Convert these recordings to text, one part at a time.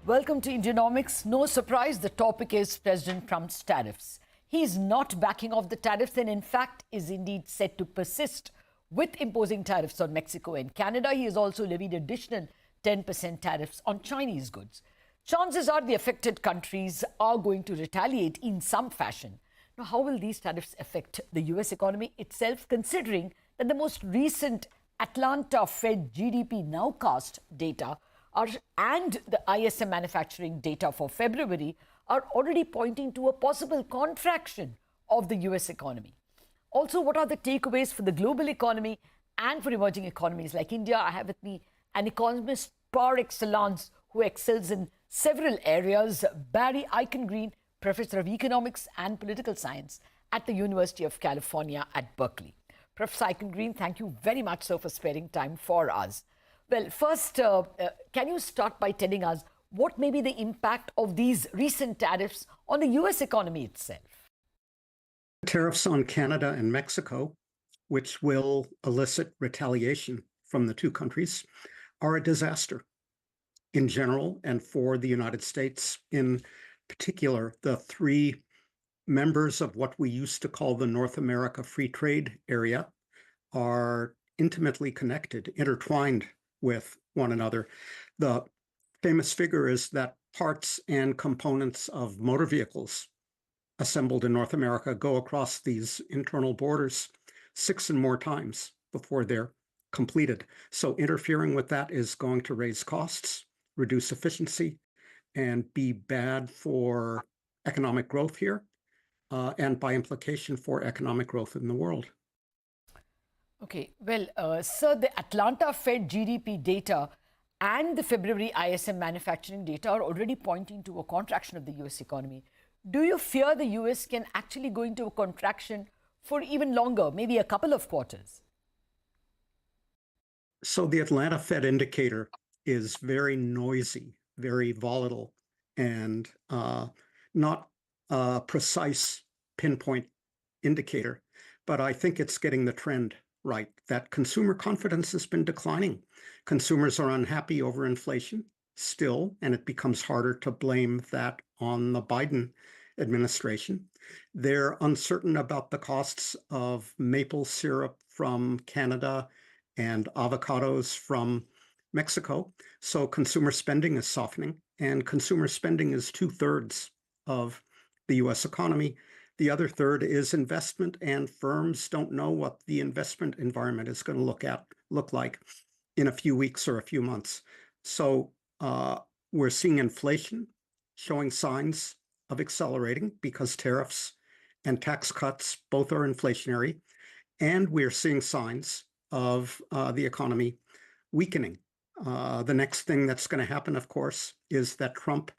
Welcome to Indianomics. No surprise, the topic is President Trump's tariffs. He is not backing off the tariffs and in fact is indeed set to persist with imposing tariffs on Mexico and Canada. He has also levied additional 10% tariffs on Chinese goods. Chances are the affected countries are going to retaliate in some fashion. Now, how will these tariffs affect the US economy itself, considering that the most recent Atlanta Fed GDP nowcast data and the ISM manufacturing data for February are already pointing to a possible contraction of the US economy? Also, what are the takeaways for the global economy and for emerging economies like India? I have with me an economist par excellence who excels in several areas, Barry Eichengreen, Professor of Economics and Political Science at the University of California at Berkeley. Professor Eichengreen, thank you very much, sir, for sparing time for us. Well, first, can you start by telling us what may be the impact of these recent tariffs on the US economy itself? Tariffs on Canada and Mexico, which will elicit retaliation from the two countries, are a disaster in general and for the United States in particular. The three members of what we used to call the North America Free Trade Area are intimately connected, intertwined with one another. The famous figure is that parts and components of motor vehicles assembled in North America go across these internal borders 6 and more times before they're completed. So interfering with that is going to raise costs, reduce efficiency, and be bad for economic growth here, and by implication for economic growth in the world. Okay, well, sir, the Atlanta Fed GDP data and the February ISM manufacturing data are already pointing to a contraction of the US economy. Do you fear the US can actually go into a contraction for even longer, maybe a couple of quarters? So the Atlanta Fed indicator is very noisy, very volatile, and not a precise pinpoint indicator. But I think it's getting the trend right, that consumer confidence has been declining. Consumers are unhappy over inflation still, and it becomes harder to blame that on the Biden administration. They're uncertain about the costs of maple syrup from Canada and avocados from Mexico. So consumer spending is softening, and consumer spending is 2/3 of the US economy. The other third is investment, and firms don't know what the investment environment is going to look like in a few weeks or a few months. So we're seeing inflation showing signs of accelerating because tariffs and tax cuts both are inflationary, and we're seeing signs of the economy weakening. The next thing that's going to happen, of course, is that Trump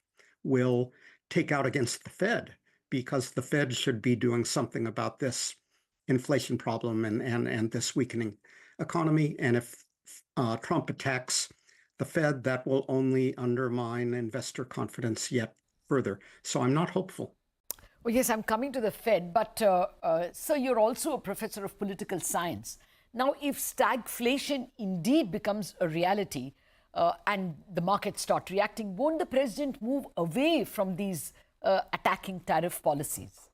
will take out against the Fed, because the Fed should be doing something about this inflation problem and this weakening economy. And if Trump attacks the Fed, that will only undermine investor confidence yet further. So I'm not hopeful. Well, yes, I'm coming to the Fed, but sir, you're also a professor of political science. Now, if stagflation indeed becomes a reality and the markets start reacting, won't the president move away from these attacking tariff policies?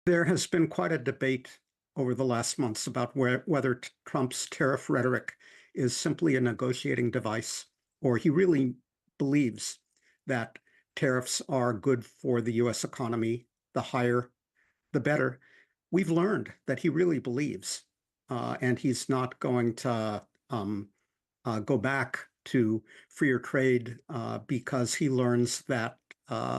There has been quite a debate over the last months about whether Trump's tariff rhetoric is simply a negotiating device, or he really believes that tariffs are good for the US economy. The higher, the better. We've learned that he really believes, and he's not going to go back to freer trade because he learns that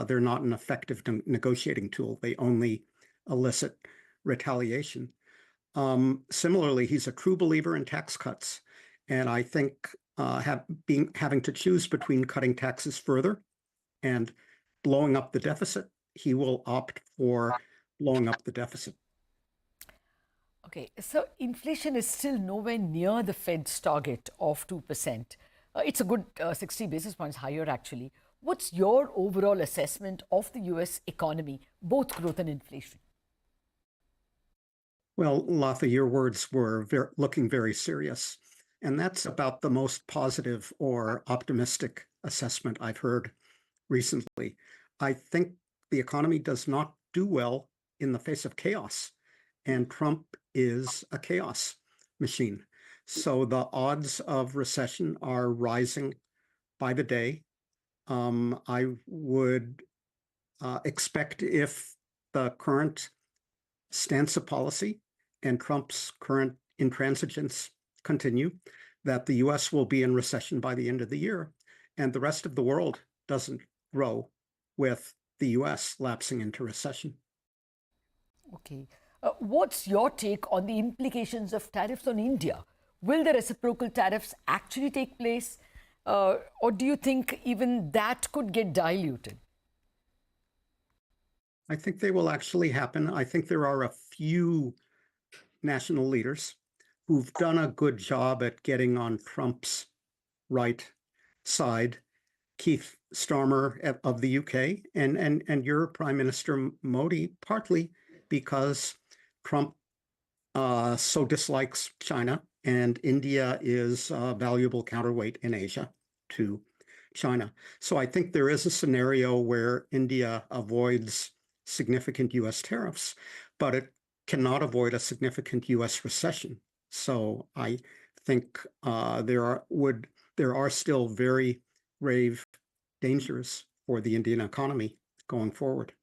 they're not an effective negotiating tool. They only elicit retaliation. Similarly, he's a true believer in tax cuts. And I think having to choose between cutting taxes further and blowing up the deficit, he will opt for blowing up the deficit. Okay, so inflation is still nowhere near the Fed's target of 2%. It's a good 60 basis points higher, actually. What's your overall assessment of the US economy, both growth and inflation? Well, Latha, your words were looking very serious. And that's about the most positive or optimistic assessment I've heard recently. I think the economy does not do well in the face of chaos, and Trump is a chaos machine. So the odds of recession are rising by the day. I would expect, if the current stance of policy and Trump's current intransigence continue, that the US will be in recession by the end of the year, and the rest of the world doesn't grow with the US lapsing into recession. Okay. What's your take on the implications of tariffs on India? Will the reciprocal tariffs actually take place? Or do you think even that could get diluted? I think they will actually happen. I think there are a few national leaders who've done a good job at getting on Trump's right side. Keith Starmer of the UK and your Prime Minister Modi, partly because Trump so dislikes China, and India is a valuable counterweight in Asia to China. So I think there is a scenario where India avoids significant US tariffs, but it cannot avoid a significant US recession. So I think there are still very grave dangers for the Indian economy going forward.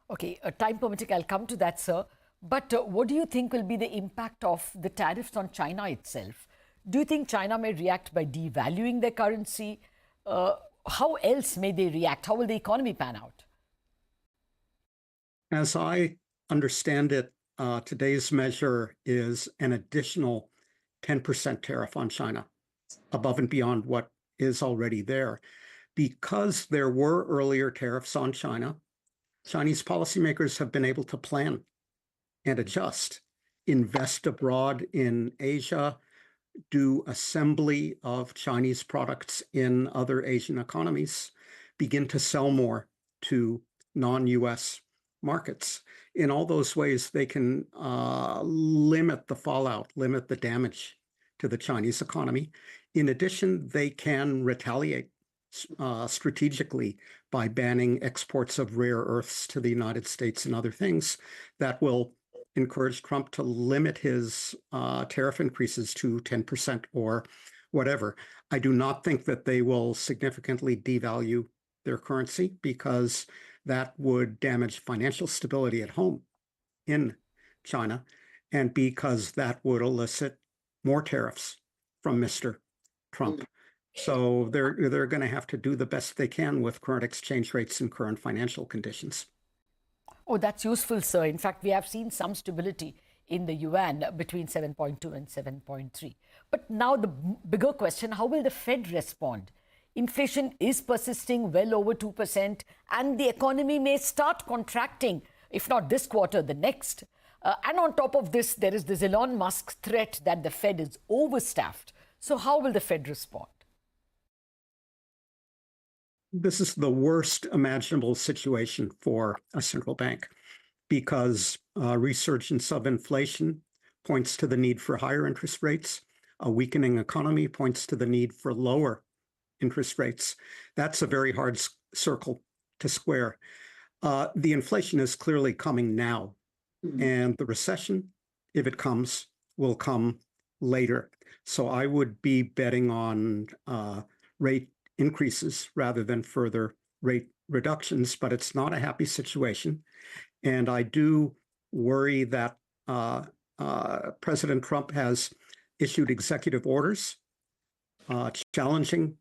Okay, time permitting, I'll come to that, sir. But what do you think will be the impact of the tariffs on China itself? Do you think China may react by devaluing their currency? How else may they react? How will the economy pan out? As I understand it, today's measure is an additional 10% tariff on China, above and beyond what is already there. Because there were earlier tariffs on China, Chinese policymakers have been able to plan and adjust, invest abroad in Asia, do assembly of Chinese products in other Asian economies, begin to sell more to non-US markets. In all those ways, they can limit the fallout, limit the damage to the Chinese economy. In addition, they can retaliate strategically by banning exports of rare earths to the United States and other things that will encourage Trump to limit his tariff increases to 10% or whatever. I do not think that they will significantly devalue their currency, because that would damage financial stability at home in China, and because that would elicit more tariffs from Mr. Trump. So they're going to have to do the best they can with current exchange rates and current financial conditions. Oh, that's useful, sir. In fact, we have seen some stability in the yuan between 7.2 and 7.3. But now the bigger question, how will the Fed respond? Inflation is persisting well over 2%, and the economy may start contracting, if not this quarter, the next. And on top of this, there is this Elon Musk threat that the Fed is overstaffed. So how will the Fed respond? This is the worst imaginable situation for a central bank, because resurgence of inflation points to the need for higher interest rates. A weakening economy points to the need for lower interest rates. That's a very hard circle to square. The inflation is clearly coming now, and the recession, if it comes, will come later. So I would be betting on rate increases rather than further rate reductions, but it's not a happy situation. And I do worry that President Trump has issued executive orders challenging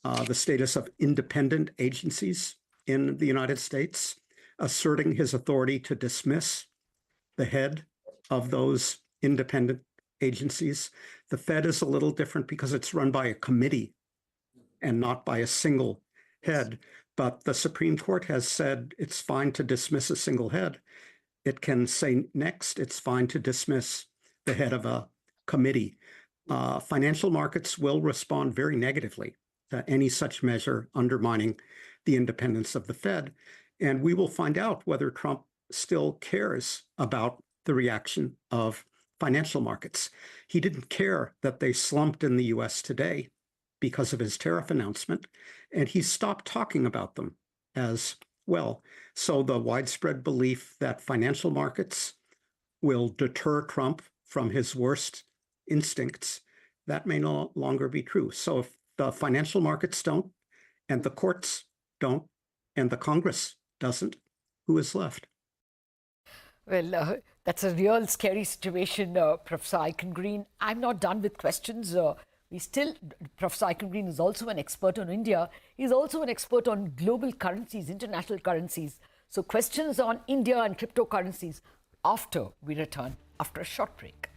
the status of independent agencies in the United States, asserting his authority to dismiss the head of those independent agencies. The Fed is a little different because it's run by a committee and not by a single head. But the Supreme Court has said it's fine to dismiss a single head. It can say next it's fine to dismiss the head of a committee. Financial markets will respond very negatively to any such measure undermining the independence of the Fed. And we will find out whether Trump still cares about the reaction of financial markets. He didn't care that they slumped in the US today because of his tariff announcement, and he stopped talking about them as well. So the widespread belief that financial markets will deter Trump from his worst instincts, that may no longer be true. So if the financial markets don't, and the courts don't, and the Congress doesn't, who is left? Well, that's a real scary situation, Professor Eichengreen. I'm not done with questions. Professor Eichengreen is also an expert on India. He's also an expert on global currencies, international currencies. So questions on India and cryptocurrencies after we return after a short break.